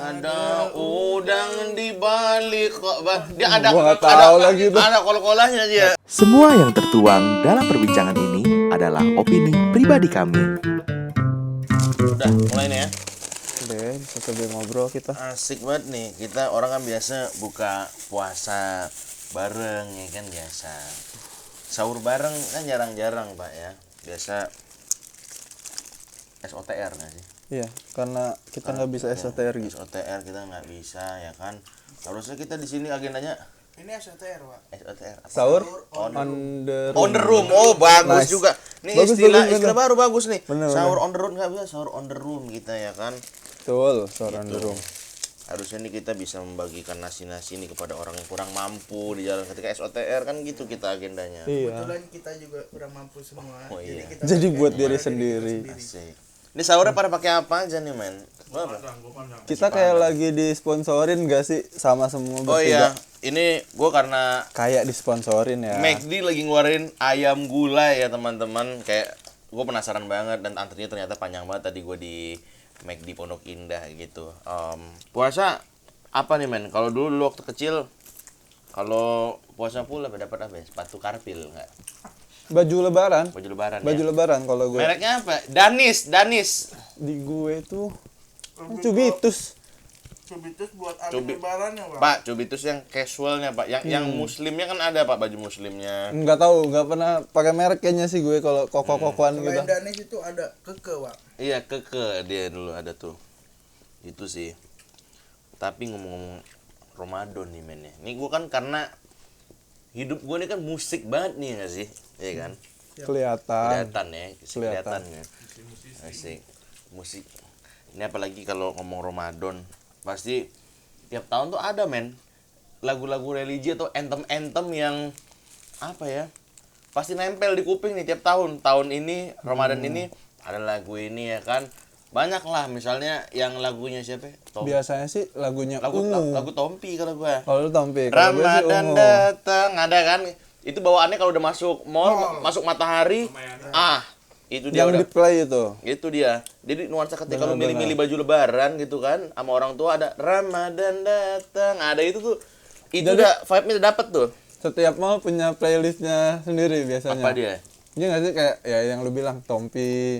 Ada udang di balik kok, Bang. Dia ada kol-kolahnya dia. Semua yang tertuang dalam perbincangan ini adalah opini pribadi kami. Udah, mulai nih ya. Udah, bisa sambil ngobrol kita. Asik banget nih. Kita orang kan biasa buka puasa bareng ya kan biasa. Sahur bareng kan jarang-jarang, Pak ya. Biasa SOTR nggak sih? Iya, karena kita nggak bisa SOTR gitu. SOTR kita nggak bisa ya kan. Harusnya kita di sini agendanya ini SOTR, Pak. SOTR. Apa? Sahur on on the room. Oh, bagus Nice. juga. Nih Bagus, istilah baru bagus nih. Bener, sahur on the road nggak bisa, sahur on the room kita ya kan. Betul, sahur on the room. Harusnya nih kita bisa membagikan nasi-nasi ini kepada orang yang kurang mampu di jalan ketika SOTR kan gitu kita agendanya. Iya. Kebetulan kita juga kurang mampu semua. Oh, iya. Jadi buat diri sendiri. Asik. Ini sahurnya pada pakai apa aja nih, men? Kita kayak lagi disponsorin gak sih sama semua Oh bertiga? iya, ini gua karena Kayak disponsorin ya. McD lagi ngeluarin ayam gulai ya teman-teman. Kayak gue penasaran banget dan antrinya ternyata panjang banget tadi gue di McD Pondok Indah gitu. Puasa apa nih men? Kalau dulu waktu kecil, kalau puasa pula dapat apa ya? Sepatu karpil nggak? Baju lebaran. Baju lebaran. Baju ya? lebaran kalau gue. Mereknya apa? Danis. Di gue tuh Cubitus. Cubitus buat Cubi- lebaran ya, Pak. Pak, Cubitus yang casualnya pak. Yang muslimnya kan ada pak baju muslimnya. Nggak tahu, nggak pernah pakai merek kayaknya sih gue kalau koko-kokoan gitu. Selain Danis itu ada Keke, Pak. Iya keke dia dulu ada tuh. Itu sih. Tapi ngomong-ngomong Ramadan nih men ya. Nih gue kan karena hidup gue nih kan musik banget nih nggak sih? Iya kan? Kelihatan ya. Kelihatan ya. Asik. Musik. Ini apalagi kalau ngomong Ramadan pasti tiap tahun tuh ada men lagu-lagu religi atau anthem yang apa ya? Pasti nempel di kuping nih tiap tahun. Tahun ini Ramadan ini ada lagu ini ya kan. Banyak lah misalnya yang lagunya siapa? Biasanya sih lagunya lagu Tompi kalau gua. Kalau lu Tompi, kalau gue sih Ramadan ungu. datang ada kan. Itu bawaannya kalau udah masuk mall, masuk matahari. Itu dia Yang udah di play itu. itu dia. Jadi nuansa ketika lu milih-milih baju lebaran gitu kan sama orang tua ada Ramadan datang. Ada itu tuh. Itu Jadi- udah vibe-nya udah dapet tuh. Setiap mall punya playlistnya sendiri biasanya. Apa dia? Iya nggak sih kayak ya yang lu bilang Tompi,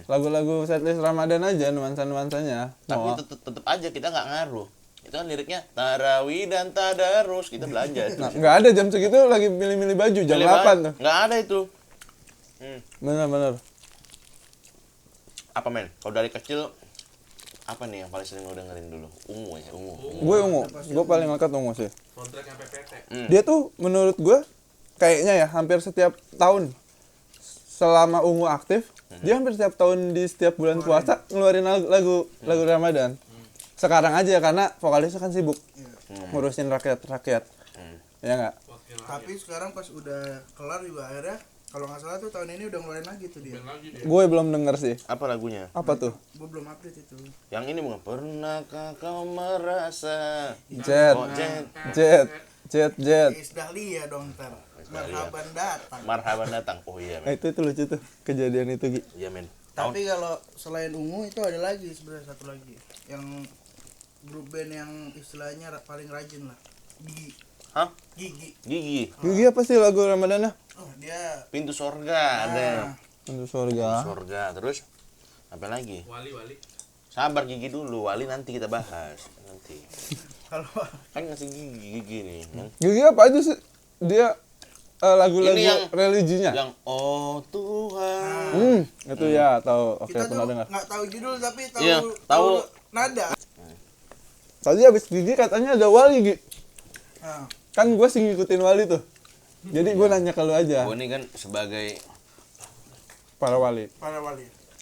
lagu-lagu setlist Ramadan aja nuansa-nuansanya. Tapi tetep aja kita nggak ngaruh. Itu kan liriknya tarawih dan tadarus kita belanja. Nah, nggak ada jam segitu lagi milih-milih baju jam 8 tuh. Nggak ada itu. Bener-bener. Apa men? Kalau dari kecil apa nih yang paling sering lo dengerin dulu? Ungu ya, ungu. Gue ungu. Gue paling ngangkat ungu sih. Soundtracknya PPT. Dia tuh menurut gue kayaknya ya hampir setiap tahun selama ungu aktif, dia hampir setiap tahun di setiap bulan puasa ngeluarin lagu Ramadan. Sekarang aja karena vokalisnya kan sibuk ngurusin rakyat. Ya nggak? Tapi sekarang pas udah kelar juga akhirnya kalau nggak salah tuh tahun ini udah ngeluarin lagi tuh dia. Gue belum denger sih. Apa lagunya? Apa tuh? Gue belum update itu. Yang ini bukan pernahkah kau merasa Jet. Oh, Jet. Is Dahlia dong ntar. Marhaban datang. Marhaban datang. Oh iya men. Itu lucu tuh kejadian itu Gi. Iya men. Tapi kalau selain ungu itu ada lagi sebenarnya satu lagi yang grup band yang istilahnya paling rajin lah. Gigi. Hah? Gigi. Gigi. Gigi apa sih lagu Ramadannya? Oh, dia Pintu surga ada. Untuk surga. Surga. Terus apa lagi? Wali. Sabar Gigi dulu. Wali nanti kita bahas. Nanti. kalau Kan ngasih gigi nih. Gigi apa aja sih? Dia lagu-lagu Ini yang- religinya. Yang oh Tuhan. Itu ya tahu. Oke, kita pernah tuh dengar. nggak tahu judul tapi tahu Iya, tahu. nada. Tadi habis Gigi katanya ada Wali, Gi. Nah, Kan gue sih ngikutin Wali tuh. Jadi gue nanya ke lu aja. Gue ini kan sebagai Para Wali.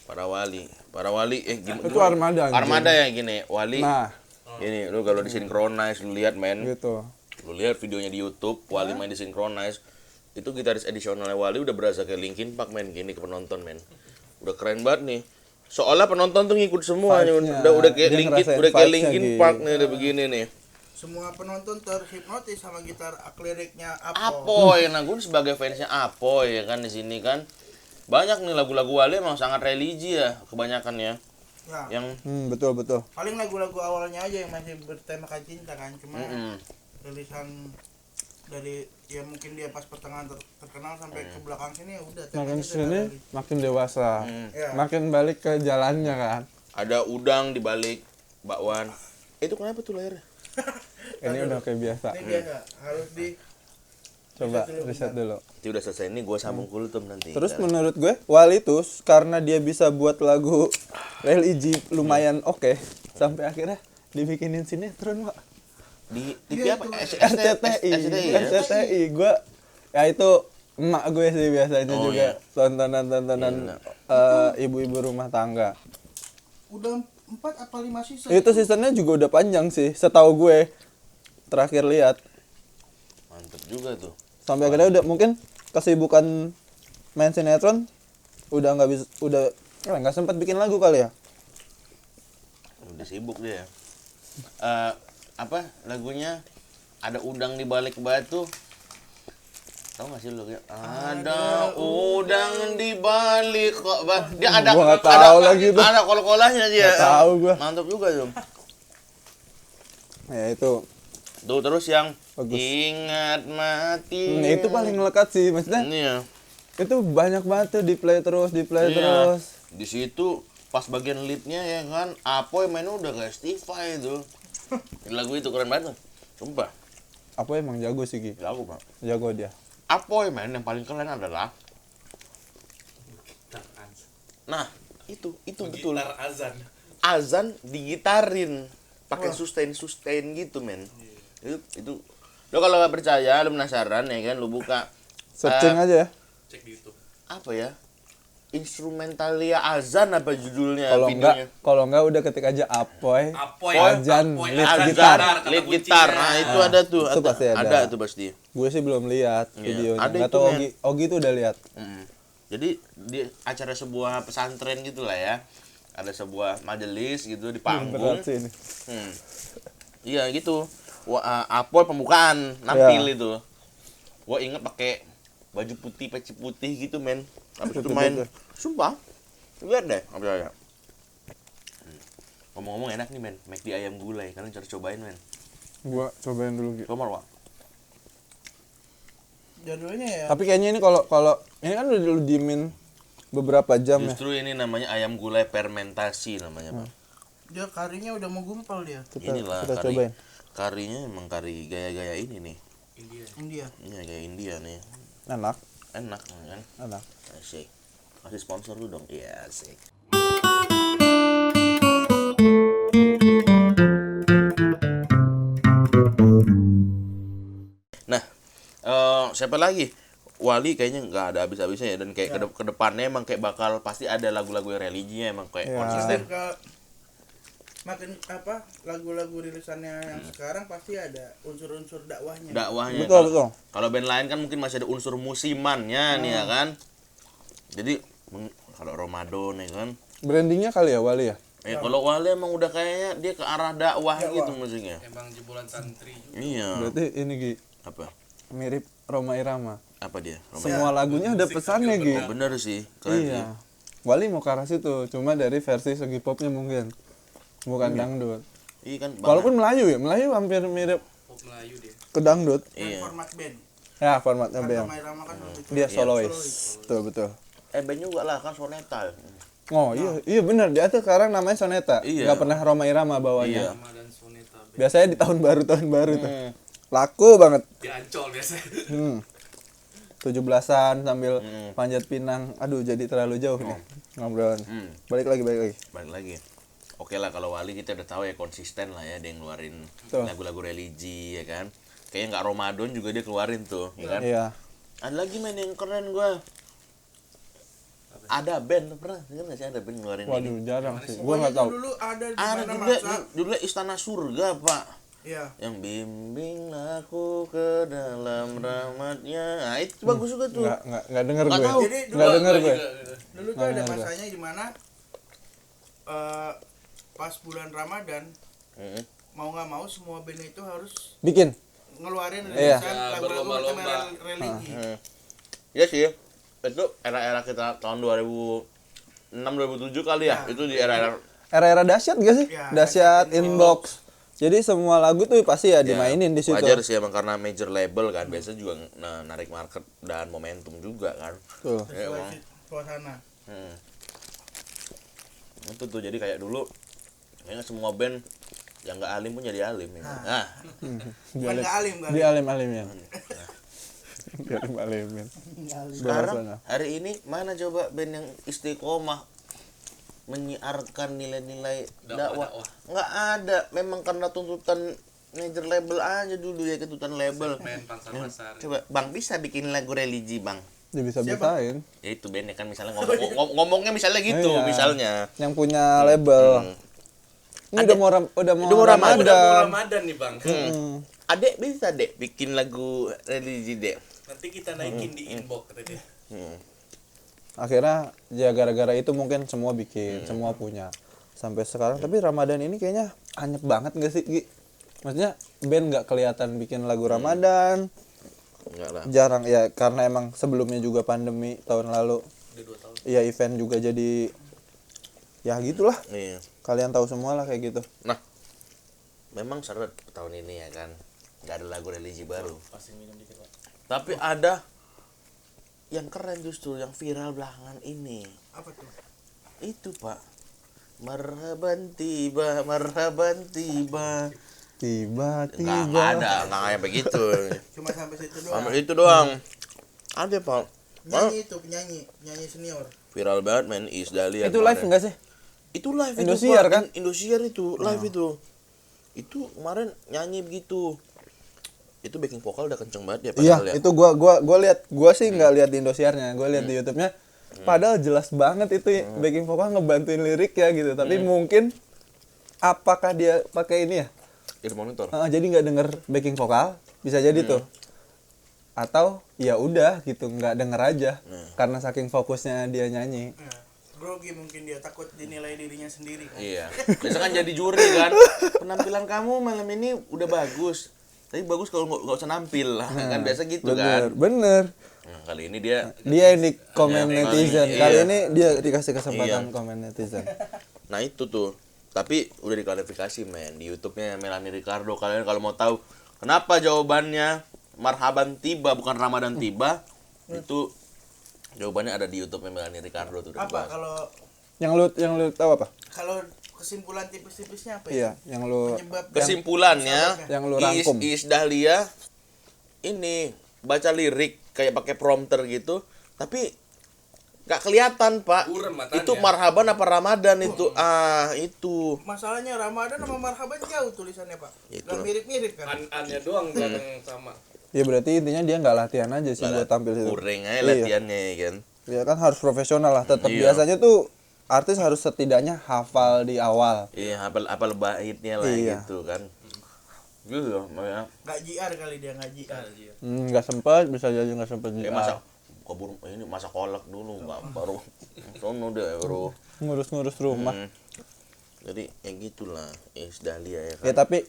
para wali. para wali gimana? Itu armada. anjing. Armada ya gini. Wali. Nah, Gini, lu kalau disinkronize lu lihat men. gitu. Lu lihat videonya di YouTube, Wali main disinkronize. Itu gitaris edisionalnya Wali udah berasa kayak Linkin Park men, gini ke penonton men. Udah keren banget nih. Seolah penonton tuh ngikut semua, Vibes-nya. udah kayak Dia Linkin, ngerasain udah kayak vibes-nya, Linkin Gi. Park nih, udah begini nih. Semua penonton terhipnotis sama gitar liriknya Apoy, nah gue sebagai fansnya Apoy ya kan di sini kan. Banyak nih lagu-lagu Wali emang sangat religi ya kebanyakan ya. Ya. Yang Betul betul. Paling lagu-lagu awalnya aja yang masih bertemakan cinta kan, cuma mm-mm. rilisan dari ya mungkin dia pas pertengahan terkenal sampai ke belakang sini ya udah Makin temanya sini udah makin dewasa. Ya. Makin balik ke jalannya kan. Ada udang di balik bakwan. Itu kenapa tuh layarnya? Ini udah kayak biasa. Ini biasa harus di Coba riset dulu, riset dulu. Itu udah selesai, ini gue sambung kultum nanti. Terus Ntar. menurut gue Wali tuh karena dia bisa buat lagu religi lumayan oke, sampai akhirnya dibikinin sinetron, Pak. di TV Iya, apa? itu. SCTI. ya? SCTI. Gue ya itu emak gue sih biasanya Oh, juga iya. tontonan-tontonan ibu-ibu rumah tangga. udah 4 apa 5 season. Itu seasonnya juga udah panjang sih, setahu gue. Terakhir lihat. Mantep juga tuh. Sampai akhirnya udah mungkin kesibukan main sinetron udah nggak bisa, udah ya nggak sempat bikin lagu kali ya. Udah sibuk dia. Apa lagunya? Ada udang di balik batu. Tahu nggak sih lo ya? Ada udang di balik kok, Bang. Dia ada Gua nggak tahu lagi tuh. Ada kol-kolahnya dia. Nggak tahu gua. Mantap juga tuh. Ya itu. Tuh terus yang Bagus. ingat mati. Itu paling melekat sih, maksudnya. Ini ya. Itu banyak banget tuh di play terus, Iya. terus. Di situ pas bagian leadnya ya kan, Apoy mainnya udah kayak Stify itu. Lagu itu keren banget. Sumpah, Apa emang jago sih Ki? jago Pak. Jago dia. Apoy main yang paling keren adalah nah, itu betul. Gitar azan. Azan digitarin pakai sustain gitu, men. Itu lo kalau nggak percaya, lo penasaran ya kan, lo buka Searching aja ya. Cek di YouTube. apa ya? Instrumentalia azan apa judulnya videonya? Kalau enggak udah ketik aja Apoy. Apoy, Azan, Apoy, lead azan, gitar. kata Lead kuncinya. gitar. Nah, itu ada tuh. itu pasti ada. Ada tuh pasti. Gue sih belum lihat Iya, videonya. ada Enggak itu, tahu men. Ogi tuh udah lihat. Jadi di acara sebuah pesantren gitu lah ya. Ada sebuah majelis gitu di panggung. Berat sih ini. Iya gitu. Apoy pembukaan nampil Iya. itu. Gua inget pakai baju putih, peci putih gitu, men. Habis itu Putih main. putih. Sumpah. Lihat deh, apa ya. Ngomong-ngomong enak nih, men. McD ayam gulai. Kalian harus cobain, men. Gua cobain dulu Ki. Coba, Wak. Jadwalnya ya. Tapi kayaknya ini kalau ini kan udah lu diemin beberapa jam ya. Justru ini namanya ayam gulai fermentasi namanya, Pak. Dia karinya udah mau gumpal dia. Inilah kita kari. cobain. Karinya emang kari gaya-gaya ini nih. India. Iya, gaya India nih. Enak, Enak kan? enak. Asik. Kasih sponsor lu dong. Iya, asik. Nah, siapa lagi? Wali kayaknya nggak ada habis-habisnya ya, dan kayak ke depannya emang kayak bakal pasti ada lagu-lagu yang religinya emang kayak Ya. konsisten. Makin apa lagu-lagu rilisannya yang sekarang pasti ada unsur-unsur dakwahnya. Dakwahnya. Betul, betul. Kalau band lain kan mungkin masih ada unsur musimannya nih ya kan. Jadi kalau Ramadan ya kan. Brandingnya kali ya Wali ya. Kalau Wali emang udah kayaknya dia ke arah dakwah gitu musiknya. Emang jebolan santri juga. Iya. Berarti ini Gi, Apa? mirip Roma Irama. Apa dia? Semua lagunya ada pesannya Gi. Oh, bener sih. Keren sih. Iya. Wali mau ke arah situ, cuma dari versi segi popnya mungkin. Bukan dangdut. Iya kan. Walaupun Melayu ya, Melayu hampir mirip Pop Melayu dia. ke dangdut. Dan Iya. format band. Ya, formatnya Kan band. Roma Irama kan lebih ke Dia solois. solois. Betul, betul. band juga lah kan soneta. Oh iya benar, dia tuh sekarang namanya Soneta. Iya. Nggak pernah Roma Irama Iya. bawanya. Rama dan Soneta band. Biasanya di tahun baru tuh. Laku banget. Di Ancol biasanya. 17-an sambil panjat pinang. Aduh, jadi terlalu jauh nih ngobrolan. Balik lagi. Balik lagi. Oke lah, kalau Wali kita udah tahu ya konsisten lah ya dia ngeluarin Betul. lagu-lagu religi ya kan. Kayaknya nggak Ramadan juga dia keluarin tuh, ya kan. Iya. Ada lagi main yang keren gua. Ada band, pernah dengar nggak sih ada band ngeluarin ini? Waduh, jarang sih. Gua Pokoknya nggak tahu. itu dulu ada di Ada mana juga, masa. judulnya Istana Surga, Pak. Iya. Yang bimbing aku ke dalam rahmatnya. Nah, itu bagus juga tuh. Nggak denger Nggak gue. tahu. Jadi Nggak denger gue. Dulu tuh ada masanya di mana pas bulan Ramadan Mm-mm. mau nggak mau semua band itu harus Bikin. ngeluarin Iya. rilisan lagu-lagu berlomba-lomba. bertema religi. Iya sih. Itu era-era kita tahun 2006 2007 kali ya. Ya. Itu di era-era era-era dahsyat gak sih? Ya, Dahsyat dahsyat inbox. Jadi semua lagu tuh pasti ya dimainin di situ. Wajar sih emang karena major label kan biasa juga narik market dan momentum juga kan. Tuh. Ya, emang. Suasana. Itu tuh jadi kayak dulu kayaknya semua band yang nggak alim pun jadi alim ya. Nah, Bukan nggak alim kan? Di alim-alimin. Di alim-alimin. sekarang hari ini mana coba band yang istiqomah menyiarkan nilai-nilai dakwah? Nggak ada. Memang karena tuntutan major label aja dulu ya, tuntutan label. Main pasar-pasar. Coba Bang bisa bikin lagu religi Bang. Dia bisa-bisain. Ya itu bandnya kan misalnya ngomongnya misalnya gitu Iya. misalnya. Yang punya label. Ini udah mau Udah mau Udah Ramadan. mau Ramadan nih bang. Adek bisa dek bikin lagu religi dek. Nanti kita naikin di inbox kata dia. Akhirnya ya gara-gara itu mungkin semua bikin, semua punya. Sampai sekarang tapi Ramadan ini kayaknya anyep banget gak sih, Gi? Maksudnya band nggak kelihatan bikin lagu Ramadan. Enggak lah. Jarang ya karena emang sebelumnya juga pandemi tahun lalu. Udah 2 tahun. Iya event juga jadi ya gitulah. Iya. Kalian tahu semua lah kayak gitu. Nah, memang seret tahun ini ya kan, nggak ada lagu religi baru. Pasti minum dikit pak. Tapi ada yang keren justru, yang viral belakangan ini. Apa tuh? Itu Pak, marhaban tiba, marhaban tiba. Tiba-tiba. Nggak ada, nggak kayak begitu. Cuma sampai situ doang. Sampai itu doang. Ada Pak. Penyanyi itu, penyanyi senior. Viral banget men, Iis Dahlia. Itu live kemarin. enggak sih? Itu live itu, Indosiar Pak. kan? Indosiar itu live itu. Itu kemarin nyanyi begitu. Itu backing vokal udah kenceng banget ya Iya, padahal ya. itu gua lihat, gua sih nggak lihat di Indosiarnya, gua lihat di YouTube-nya. Padahal jelas banget itu backing vokal ngebantuin lirik ya gitu. Tapi mungkin apakah dia pakai ini ya? Ear monitor. Jadi nggak denger backing vokal, bisa jadi tuh. Atau ya udah gitu, nggak denger aja karena saking fokusnya dia nyanyi. Nah, grogi mungkin dia takut dinilai dirinya sendiri kan. Iya. Biasa kan jadi juri kan. Penampilan kamu malam ini udah bagus. Tapi bagus kalau nggak usah nampil lah. Kan biasa gitu kan. Bener. Nah, kali ini dia Dia yang di komen netizen. iya. Kali ini dia dikasih kesempatan komen netizen. nah itu tuh. Tapi udah diklarifikasi men di YouTube-nya Melanie Ricardo. Kalian kalau mau tahu kenapa jawabannya marhaban tiba bukan Ramadan tiba, itu jawabannya ada di YouTube-nya Melanie Ricardo tuh udah Apa dibahas. kalau Yang lu tahu apa? kalau kesimpulan tipis-tipisnya apa ya? Iya, yang lu Penyebab Kesimpulannya yang lu rangkum. Iis Dahlia ini baca lirik kayak pakai prompter gitu, tapi nggak kelihatan Pak. Burem matanya. Itu marhaban apa Ramadan itu? Itu. masalahnya Ramadan sama Marhaban jauh tulisannya Pak. Itu. Gak mirip-mirip kan? An-annya doang kadang sama. Ya berarti intinya dia nggak latihan aja sih buat tampil situ. Kurang aja Iya. latihannya kan. Ya kan harus profesional lah. Tetap Iya. biasanya tuh artis harus setidaknya hafal di awal. Iya, apal baitnya lah Iya. gitu kan. Gitu loh, makanya Gak JR kali dia, gak JR. Nggak sempat, bisa jadi nggak sempat. kayak masak kabur ini masak kolak dulu baru sono deh bro. Ngurus-ngurus rumah. Jadi ya gitulah Iis Dahlia ya kan. Ya tapi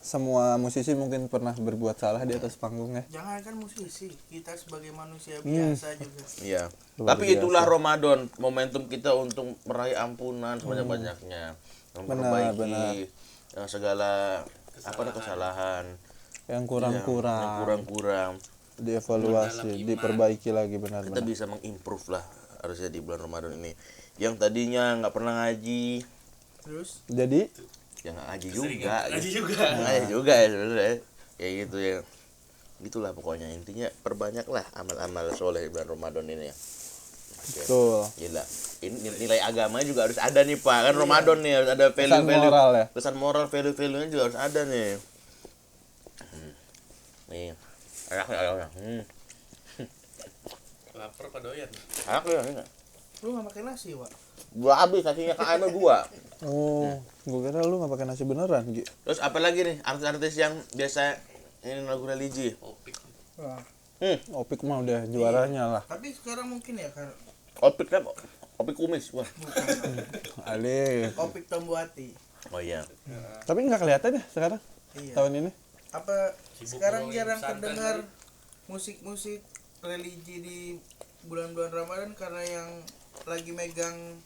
semua musisi mungkin pernah berbuat salah di atas panggung ya. Jangan kan musisi, kita sebagai manusia biasa juga. Iya. Luar Tapi biasa. itulah Ramadan, momentum kita untuk meraih ampunan sebanyak-banyaknya, memperbaiki benar. segala kesalahan, Yang yang kurang-kurang kurang-kurang. dievaluasi, diperbaiki lagi Kita benar-benar. bisa mengimprove lah harusnya di bulan Ramadan ini. Yang tadinya nggak pernah ngaji, Terus Jadi ya nggak ngaji juga. Ngaji gitu. juga. Nggak ngaji juga ya sebenarnya. Kayak gitu ya. Gitulah pokoknya intinya perbanyaklah amal-amal soleh di bulan Ramadan ini ya. tuh Gila. Ini nilai agama juga harus ada nih Pak. Kan Ramadan nih harus ada pesan value-value. moral ya. Pesan moral, value-value-nya juga harus ada nih. Nih. Ayak. Lapar apa doyan? Ayak ya enggak. lu gak makan nasi, Wak? Gua habis nasinya ke ayam gua. Oh, gua kira lu nggak pakai nasi beneran, Gi. Terus apa lagi nih artis-artis yang biasa ini lagu religi? Opik. Wah. Opik mah udah juaranya lah. Tapi sekarang mungkin ya kan Opik kan opik kumis. Wah. Ale. Opik Tombuati. Oh iya. Tapi nggak kelihatan ya sekarang Iya. tahun ini. Apa Sibuk sekarang ngomongin jarang pesantren terdengar tadi. musik-musik religi di bulan-bulan Ramadan karena yang lagi megang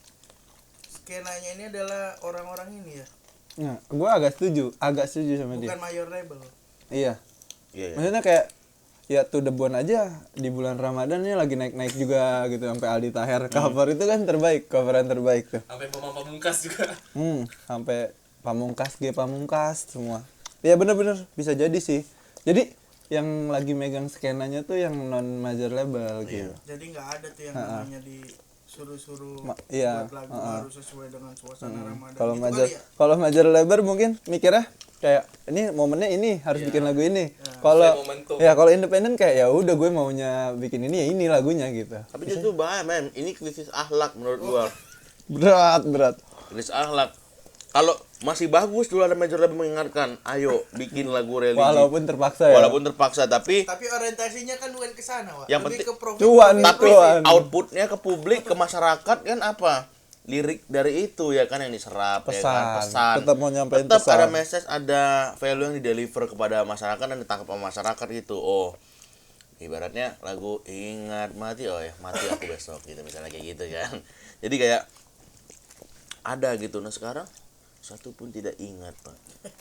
skenanya ini adalah orang-orang ini ya, Nah, gue agak setuju sama dia. bukan mayor label. Iya. Iya, iya. Maksudnya kayak ya To The Bone aja di bulan Ramadan ini lagi naik-naik juga gitu sampai Aldi Taher cover itu kan terbaik, coveran terbaik tuh. Sampai Pamungkas juga. Sampai Pamungkas semua. Ya bener-bener bisa jadi sih. Jadi yang lagi megang skenanya tuh yang non major label gitu. Jadi nggak ada tuh yang namanya disuruh-suruh iya, buat lagu harus sesuai dengan suasana Ramadan. Kalau Gitu major kali ya? kalau major label mungkin mikirnya kayak ini momennya ini harus bikin lagu ini. Kalau Sesuai momentum. ya kalau independen kayak ya udah gue maunya bikin ini ya ini lagunya gitu. Tapi justru bahaya men, ini krisis akhlak menurut gua. Berat. Krisis akhlak. Kalau masih bagus dulu ada major label mengingatkan, ayo bikin lagu religi. Walaupun terpaksa ya. Walaupun terpaksa, tapi Tapi orientasinya kan bukan ke sana, Wak. Yang Lebih penting- ke profit. Cuan, tapi cuan. outputnya ke publik, ke masyarakat kan apa? Lirik dari itu ya kan yang diserap ya kan, pesan. Tetap mau nyampein Tetap pesan. ada message, ada value yang dideliver kepada masyarakat dan ditangkap sama masyarakat gitu. Oh, ibaratnya lagu ingat mati, oh ya mati aku besok gitu misalnya kayak gitu kan. Jadi kayak ada gitu. Nah sekarang satu pun tidak ingat Pak.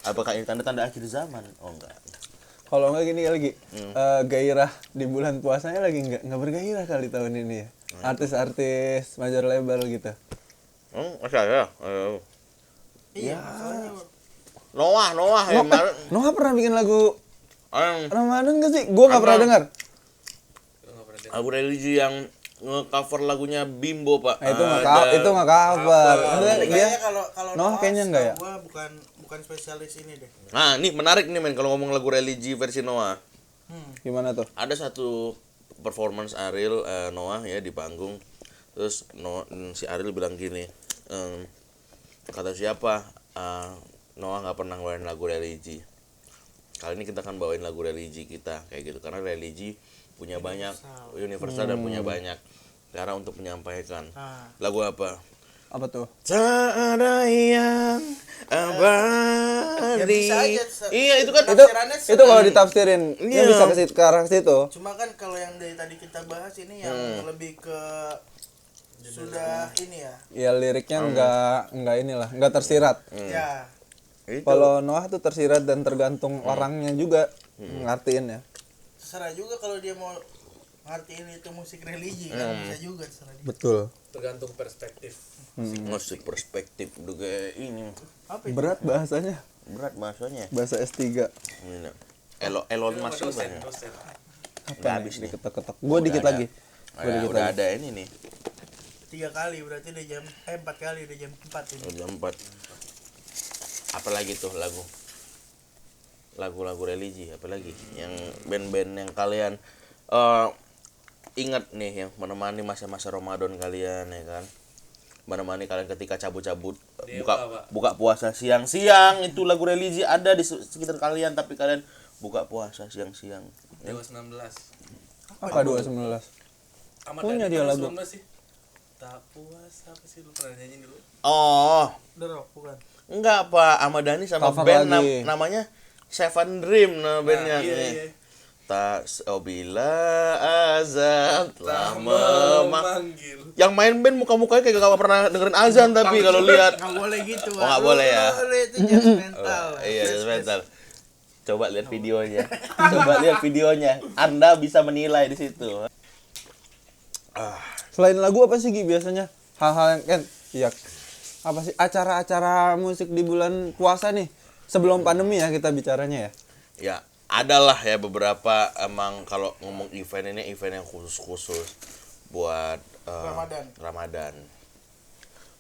Apakah ini tanda-tanda akhir zaman? Oh enggak. Kalau enggak gini lagi, gairah di bulan puasanya lagi nggak bergairah kali tahun ini ya. Artis-artis major label gitu. Masa ya? Iya, masalahnya Noah ya kemarin. Noah pernah bikin lagu Yang Ramadan gak sih? Gua nggak pernah dengar. lagu religi yang nge-cover lagunya Bimbo Pak. Itu nggak cover. Maksudnya dia kayaknya kalau Noah kayaknya enggak ya? Gua bukan spesialis ini deh. Nah ini menarik nih men kalau ngomong lagu religi versi Noah. gimana tuh? Ada satu performance Ariel Noah ya di panggung. Terus si Ariel bilang gini, kata siapa Noah nggak pernah ngeluarin lagu religi. Kali ini kita akan bawain lagu religi kita kayak gitu karena religi punya banyak universal dan punya banyak cara untuk menyampaikan. Lagu apa? Apa tuh? Tak ada yang Ya bisa abadi. aja, Iya itu kan tafsirannya Itu kalau ditafsirin Iya. ini bisa ke arah situ. Cuma kan kalau yang dari tadi kita bahas ini yang lebih ke sudah ini ya. Ya liriknya nggak inilah, nggak tersirat. Ya. itu. Kalau Noah tuh tersirat dan tergantung orangnya juga ngartiin ya. Terserah juga kalau dia mau ngertiin itu musik religi kan bisa juga terserah dia. Betul. Tergantung perspektif. Musik perspektif juga ini Apa itu? Berat bahasanya, berat bahasanya. bahasa S3. Ini, Elon Musk itu banyak. Dosen. Udah habis nih. Diketok-ketok. Gua dikit lagi. Udah ada ini nih. 3 kali berarti udah jam 4 kali udah jam 4 ini. Jam 4. Apalagi tuh lagu-lagu religi apalagi yang band-band yang kalian ingat nih yang menemani masa-masa Ramadan kalian ya kan, menemani kalian ketika cabut-cabut buka puasa siang-siang. Itu lagu religi ada di sekitar kalian tapi kalian buka puasa siang-siang ya. Dewa 19. Apa 219? Ahmad Punya Dhani dia tahun lagu. 19 sih. Tak puas apa sih lu pernah nyanyi dulu? Oh The Rock bukan. enggak Pak, Ahmad Dhani sama Cover band lagi. namanya Seven Dream bandnya. Iya. Tak bila azan telah Memanggil. yang main band muka-mukanya kayak gak pernah dengerin azan tapi kalau lihat Nggak boleh gitu. Oh, nggak boleh ya? Boleh itu judgmental. iya sebentar. Coba lihat videonya. Coba lihat videonya. Anda bisa menilai di situ. Selain lagu apa sih Gi biasanya? Hal-hal yang kan iya apa sih acara-acara musik di bulan puasa nih? Sebelum pandemi ya kita bicaranya ya. Ya, adalah ya beberapa emang kalau ngomong event ini event yang khusus-khusus buat Ramadan.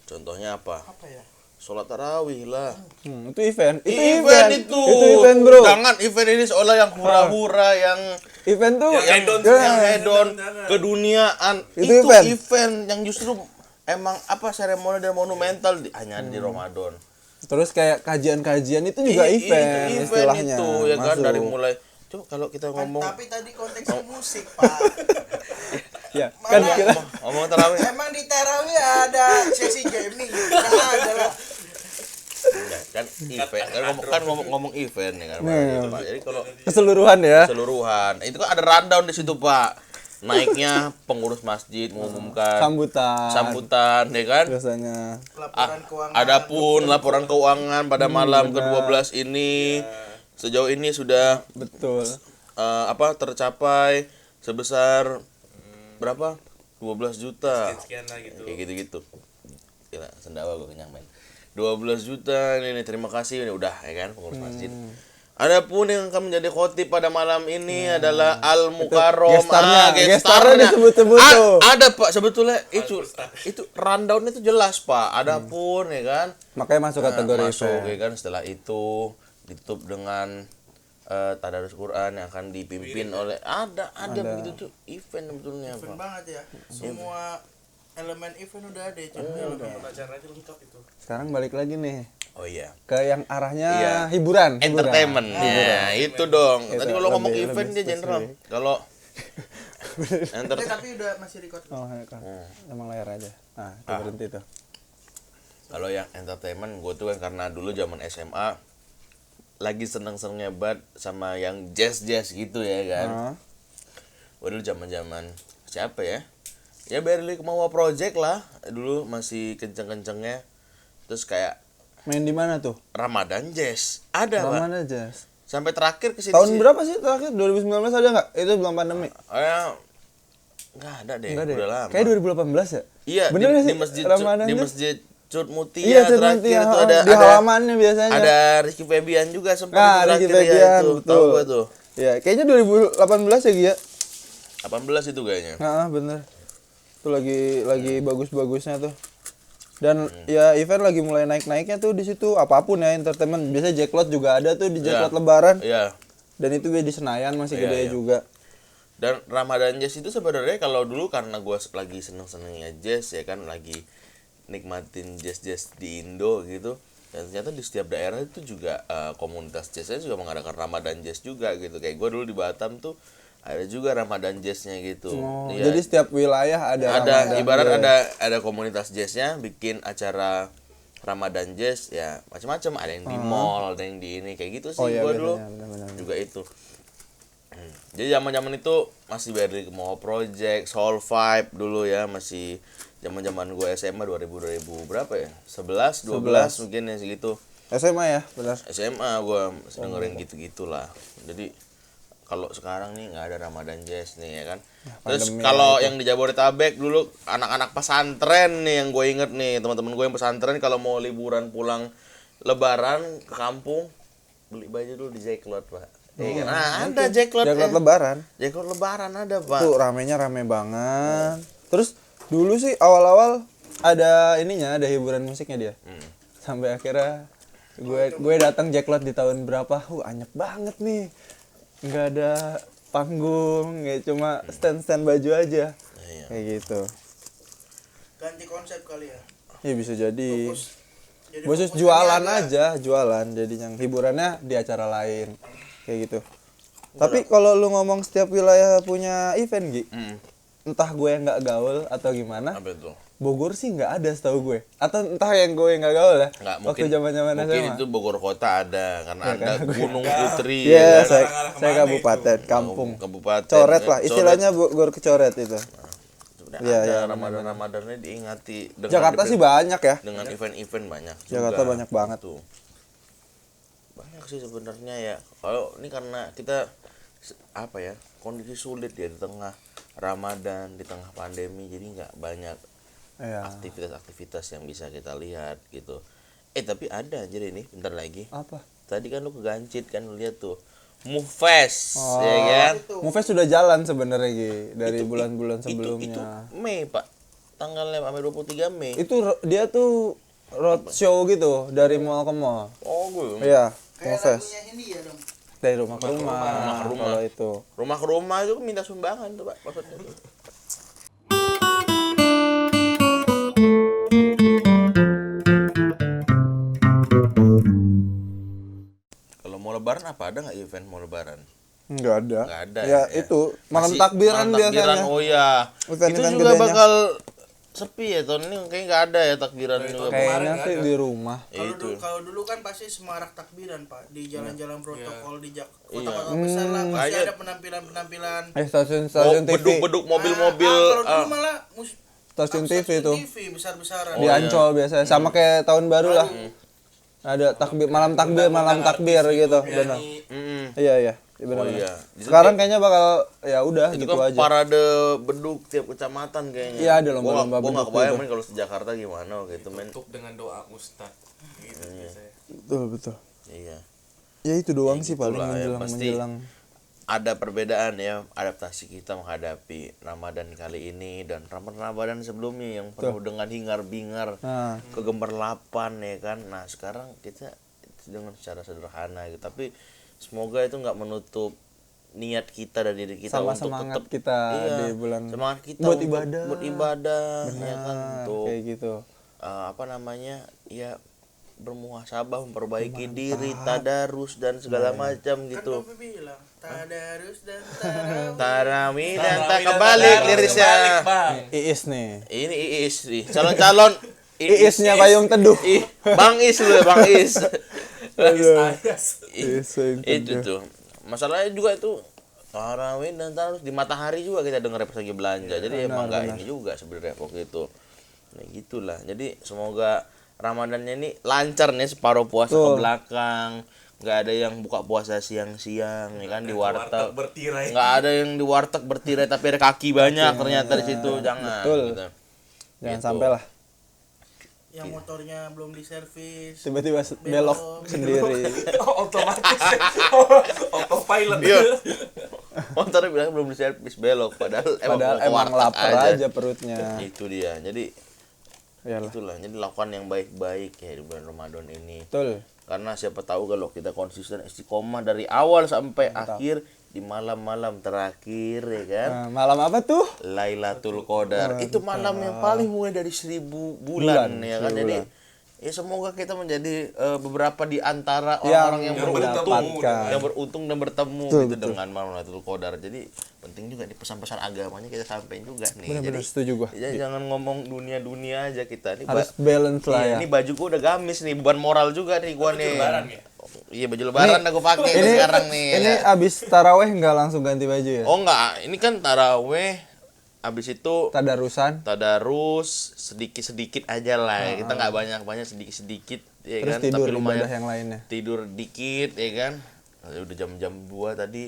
Contohnya apa? Apa ya? Sholat tarawih lah. Itu event. Itu event itu. Itu event, Bro. Jangan event ini seolah yang hura-hura yang Event tuh yang hedon keduniaan. Itu Itu event. event yang justru emang apa seremoni dan monumental hanya di Ramadan. terus kayak kajian-kajian itu juga event Itu istilahnya. itu ya kan masuk. dari mulai coba kalau kita ngomong Tapi tadi konteksnya musik, Pak. Ya, kan Mana- kita ngomong tarawih Emang di tarawih ada sesi jamming gitu. Kan ada lah. enggak, kan event kan ngomong event ya kan Pak. Jadi kalau keseluruhan ya. keseluruhan itu kan ada rundown di situ Pak. naiknya pengurus masjid mengumumkan sambutan ya kan. biasanya. Laporan keuangan. Adapun laporan keuangan pada malam ke-12 ini sejauh ini sudah Betul. tercapai sebesar berapa? 12 juta. Sekian lah gitu. Kayak gitu-gitu. Gila, sendawa gue kenyang men. 12 juta nih terima kasih ini udah ya kan pengurus masjid. Adapun yang akan menjadi khotib pada malam ini adalah Al Mukarrom. Gestarnya disebut-sebut tuh. Ada Pak sebetulnya itu rundown itu jelas Pak. Adapun ya kan. Makanya masuk kategori masuk event. ya kan setelah itu ditutup dengan tadarus Quran yang akan dipimpin oleh ada begitu tuh event sebetulnya Event Pak. banget ya. Semua elemen event udah ada ya. Acaranya lengkap itu. Sekarang balik lagi nih Oh iya. ke yang arahnya Iya. hiburan. Entertainment. Ya, itu dong. Itu Tadi kalau ngomong lebih event dia general. spesifik. Kalau Tapi udah masih record. Oh, kan. Emang layar aja. Nah, itu berhenti tuh. kalau yang entertainment gue tuh kan karena dulu zaman SMA lagi seneng-senengnya banget sama yang jazz gitu ya kan. Gue dulu zaman siapa ya? Ya barely Kemawa Project lah. Dulu masih kenceng-kencengnya. Terus kayak Main di mana tuh? Ramadan Jazz. Ada, Pak. Mana aja? Sampai terakhir ke sini. Tahun berapa sih terakhir? 2019 ada nggak? Itu belum pandemi. Enggak ada deh. Enggak deh. Udah lama. Kayak 2018 ya? Iya, Bener nggak di sih? masjid Ramadan di tuh? masjid Cut Mutia Iya, Cut terakhir Mutia, itu di halamannya biasanya. Ada Rizky Febian juga sempat Nah, terakhir Rizky Febian, ya itu. betul. Tahu gua tuh. Ya, kayaknya 2018 ya, Gia. 18 itu kayaknya. Nah, bener. Itu lagi bagus-bagusnya tuh. Dan ya event lagi mulai naik-naiknya tuh di situ apapun ya entertainment. Biasanya Jacklot juga ada tuh di Jacklot Iya. Lebaran. Iya. Dan itu di Senayan masih Iya, gede iya. juga. Dan Ramadan Jazz itu sebenarnya kalau dulu karena gua lagi seneng-senengnya jazz ya kan lagi nikmatin jazz di Indo gitu. Dan ternyata di setiap daerah itu juga komunitas jazznya juga mengadakan Ramadan Jazz juga gitu. Kayak gua dulu di Batam tuh ada juga Ramadan Jazznya gitu. Oh, Iya. jadi setiap wilayah ada Ramadan ibarat Jazz. ada komunitas jazznya bikin acara Ramadan Jazz ya macam-macam, ada yang di mall, ada yang di ini kayak gitu sih. Oh, iya, Gua dulu biasanya, benar-benar. juga itu. Jadi zaman-zaman itu masih dari Kemawa Project, Soul Vibe dulu ya, masih zaman-zaman gue SMA 2000 berapa ya? 11, 12 mungkin ya segitu. SMA ya, benar. SMA gue dengerin gitu-gitulah. Jadi kalau sekarang nih nggak ada Ramadan Jazz nih ya kan. Terus pandemi kalau yang di Jabodetabek dulu anak-anak pesantren nih yang gue inget nih, teman-teman gue yang pesantren kalau mau liburan pulang Lebaran ke kampung beli baju dulu di Jacklot Pak. Iya kan? Nah, ada Jacklot. Jacklot Lebaran. Jacklot Lebaran ada Pak. Tuh ramenya rame banget. Terus dulu sih awal-awal ada ininya, ada hiburan musiknya dia. Sampai akhirnya gue datang Jacklot di tahun berapa? Anyep banget nih. Nggak ada panggung, ya cuma stand baju aja. Iya. Kayak gitu. Ganti konsep kali ya. Ya bisa jadi. Jadi Khusus fokusnya jualan ada. aja, jualan. Jadi yang hiburannya di acara lain. Kayak gitu. Tapi kalau lu ngomong setiap wilayah punya event, Gi. Entah gue yang nggak gaul atau gimana. Apa itu? Bogor sih nggak ada setahu gue. Atau entah yang gue nggak gaul ya. Nggak, Waktu zaman-zaman mungkin SMA. itu Bogor kota ada karena ada Gunung Putri Iya, ya kan? saya kabupaten, kampung. Kabupaten Coret ya. lah, istilahnya Bogor kecoret itu. Sudah Iya, iya, ada Ramadan-Ramadannya diingati dengan Jakarta sih banyak ya. dengan event-event banyak Jakarta juga. banyak banget. Tuh. Banyak sih sebenarnya ya. Kalau ini karena kita apa ya? Kondisi sulit ya di tengah Ramadan, di tengah pandemi jadi nggak banyak Iya. aktivitas-aktivitas yang bisa kita lihat gitu. Tapi ada aja ini bentar lagi. Apa? Tadi kan lu kegancit kan lu lihat tuh. Mufest Oh. ya kan? Movies sudah jalan sebenarnya Gi dari bulan-bulan Itu sebelumnya. Mei, Pak. Tanggalnya sampai 23 Mei. Dia tuh road show gitu dari mall ke mall. Oh, gue. Iya, Kayak Movies. lagunya ini ya dong. Dari rumah ke rumah. Rumah ke rumah. Kalau itu. Rumah ke rumah itu minta sumbangan tuh, Pak. Maksudnya tuh. Kalau mau lebaran apa ada nggak event mau lebaran? Enggak ada. Nggak ada Ya, ya. itu malam Masih takbiran malam takbiran, biasanya. oh iya. Event-event Itu juga gedenya. bakal sepi ya tahun ini, kayaknya nggak ada ya takbiran juga. Kayaknya nggak sih ada. di rumah. Kalau dulu kan pasti semarak takbiran pak di jalan-jalan protokol di Iya. kota-kota besar lah pasti Kayaknya- ada penampilan-penampilan. Stasiun TV. Beduk mobil-mobil. Kalau dulu malah Stasiun TV stasiun tuh. TV besar-besaran. Di Ancol biasanya sama kayak tahun baru lah. Ada takbir, malam takbir gitu. Benar. Iya. Benar. Iya. Sekarang kayaknya bakal ya udah itu gitu kan aja. parade beduk tiap kecamatan kayaknya. Iya, ada lomba-lomba Gua nggak beduk kebayang gitu. men kalau di Jakarta gimana gitu men. Tutup dengan doa ustad gitu biasanya. Betul. Iya. Ya itu doang sih paling gitulah ya, menjelang. Ada perbedaan ya adaptasi kita menghadapi Ramadan kali ini dan Ramadan sebelumnya yang penuh dengan hingar-bingar, Nah, kegemerlapan ya kan. Nah sekarang kita dengan secara sederhana gitu, tapi semoga itu nggak menutup niat kita dan diri kita sama untuk semangat tetap kita di bulan semangat kita buat untuk ibadah. beribadah ya kan, Nah, untuk kayak gitu. apa namanya ya bermuhasabah, memperbaiki diri, tadarus dan segala macam Kan gitu. Novi bilang tadarus dan tarawih. Tarawih dan tak kebalik lirisnya. Bang. Iis nih. Ini Iis nih, calon-calon Iisnya payung teduh. Bang Is lu, Bang Is. Ayas. Iis payung Itu teduh. tuh. Masalahnya juga itu tarawih dan tadarus di matahari juga kita dengar pas lagi belanja. Jadi emang enggak ini juga sebenarnya waktu itu. Nah, gitulah. Jadi semoga Ramadannya ini lancar nih, separuh puasa ke belakang. Nggak ada yang buka puasa siang-siang ya kan di warteg. Bertirai. Nggak ada yang di warteg bertirai tapi ada kaki banyak ternyata di situ. Jangan. Betul. Gitu. Jangan Gitu. sampai lah Yang motornya belum diservis. tiba-tiba belok sendiri. Otomatis. Autopilot. Iya. Motornya bilang belum diservis belok padahal Padahal mau ke emang warteg lapar aja perutnya. Itu dia. Jadi Iyalah. itulah. Jadi lakukan yang baik-baik ya di bulan Ramadan ini. Betul. Karena siapa tahu kalau kita konsisten istiqomah dari awal sampai akhir di malam-malam terakhir ya kan. Nah, malam apa tuh? Lailatul Qadar. Itu malam yang paling mulai dari 1000 bulan ya kan. 1000 Jadi bulan. ya semoga kita menjadi beberapa di antara Yang orang-orang yang beruntung, mendapatkan. yang beruntung dan bertemu Betul, gitu betul. dengan malam Lailatul Qadar. Jadi penting juga di pesan-pesan agamanya kita sampaikan juga nih. Benar-benar Jadi setuju gua. jangan ngomong dunia-dunia aja kita nih. Harus balance lah Iya, ya. ini baju gua udah gamis nih, beban moral juga nih gua nih. Lebaran ya? Iya, baju lebaran dah gua pakai nih sekarang nih. Ini abis taraweh nggak langsung ganti baju ya? Oh enggak, ini kan taraweh habis itu Tadarusan. tadarus sedikit-sedikit aja lah. Kita nggak banyak-banyak, sedikit-sedikit ya Terus kan, tidur tapi lumayan ibadah yang lainnya. tidur dikit ya kan. Nah, udah jam-jam 2 tadi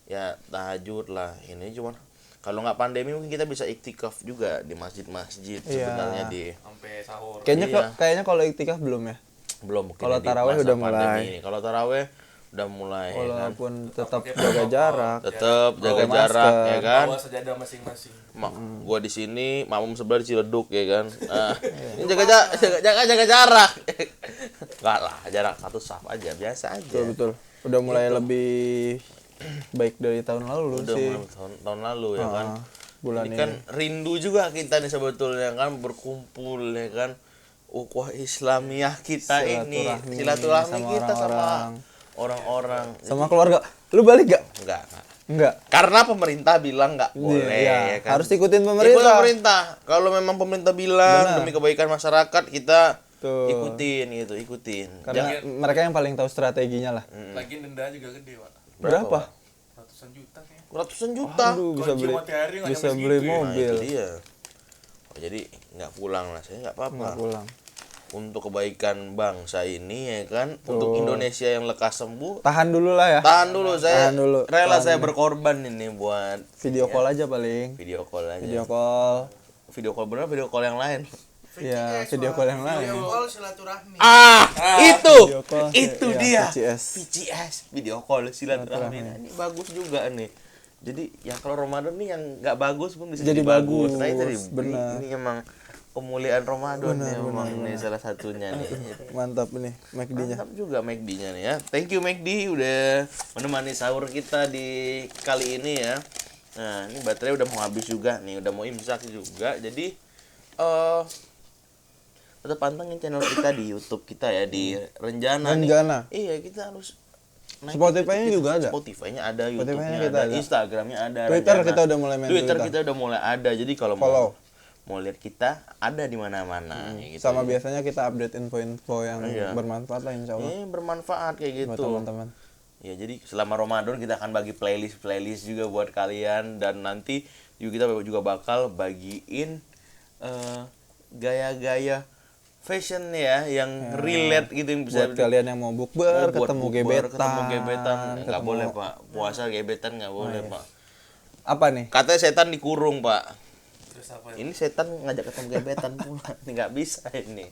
ya tahajud lah. Ini cuman kalau nggak pandemi mungkin kita bisa iktikaf juga di masjid-masjid Iya. sebenarnya di Sampai sahur. Kayaknya Iya. kayaknya kalau iktikaf belum ya. belum mungkin Kalau di taraweh masa udah pandemi mulai. ini. Kalau taraweh udah mulai ya kan. Walaupun tetap jaga jarak. Tetap jaga Pakai jarak masker. ya kan. Bawa sajadah masing-masing. Gua di sini, makmum sebelah di Ciledug ya kan. Nah, ini jaga jarak. Enggak lah, jarak satu saf aja, biasa aja. Betul betul. Udah mulai lebih baik dari tahun lalu Udah sih. mulai tahun lalu ya kan. Bulan Ini kan rindu juga kita nih sebetulnya kan berkumpul ya kan. Ukhuwah Islamiyah kita ini, silaturahmi sama kita sama orang-orang. orang-orang. Sama keluarga. Lu balik gak? Enggak. Enggak. Karena pemerintah bilang nggak boleh Iya, ya kan. harus ikutin Ikut pemerintah. pemerintah. Kalau memang pemerintah bilang Benar. demi kebaikan masyarakat kita Tuh. ikutin gitu, ikutin. Karena mereka yang paling tahu strateginya lah. Lagi denda juga gede, Pak. Berapa? Ratusan juta kayaknya. Ratusan juta. Aduh, bisa Kunci beli matahari nggak bisa nyampe beli segitu ya. Nah, mobil. itu dia. Oh, jadi nggak pulang lah, saya nggak apa-apa. Nggak pulang. Untuk kebaikan bangsa ini ya kan, untuk Indonesia yang lekas sembuh. Tahan dulu lah ya. Tahan dulu, saya Tahan dulu. rela Tahan saya dulu. berkorban ini buat Video call aja paling. video call aja. Video call. Video call bener, video call yang lain. Ya, video call yang lain. Video call silaturahmi. Itu Video call, itu ya, dia VCS. VCS video call silaturahmi. Nah, ini bagus juga nih. Jadi ya kalau Ramadan nih yang nggak bagus pun bisa Jadi bagus, Nah, itu benar. ini emang kemuliaan Ramadan ya, memang ini salah satunya nih. Mantap nih McD-nya. Mantap juga McD-nya nih ya. Thank you McD udah menemani sahur kita di kali ini ya. Nah, ini baterai udah mau habis juga nih, udah mau imsak juga. Jadi tetap pantengin channel kita di YouTube kita ya di Renjana nih. Renjana. Iya, kita harus naik Spotify-nya kita. juga ada? Spotify-nya ada, Spotify-nya YouTube-nya kita ada, ada. Instagram-nya ada. Twitter Renjana. kita udah mulai main Twitter Twitter. kita udah mulai ada. Jadi kalau Follow. mau lihat kita ada di mana-mana gitu. Sama biasanya kita update info-info yang Iya. bermanfaat lah insya Allah Bermanfaat kayak buat gitu. teman-teman. Ya jadi selama Ramadan kita akan bagi playlist juga buat kalian, dan nanti juga kita juga bakal bagiin gaya-gaya fashion ya yang relate gitu yang bisa Buat kalian yang mau bukber, buat ketemu bukber, gebetan, ketemu gebetan nggak ketemu- boleh Pak, puasa gebetan nggak boleh Pak. Apa nih? Katanya setan dikurung Pak. Terus apa ya? Ini setan ngajak ketemu gebetan pula, ini nggak bisa ini.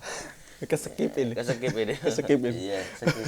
Keskip ini. Kesekip ini. Keskip ini. Iya, skip.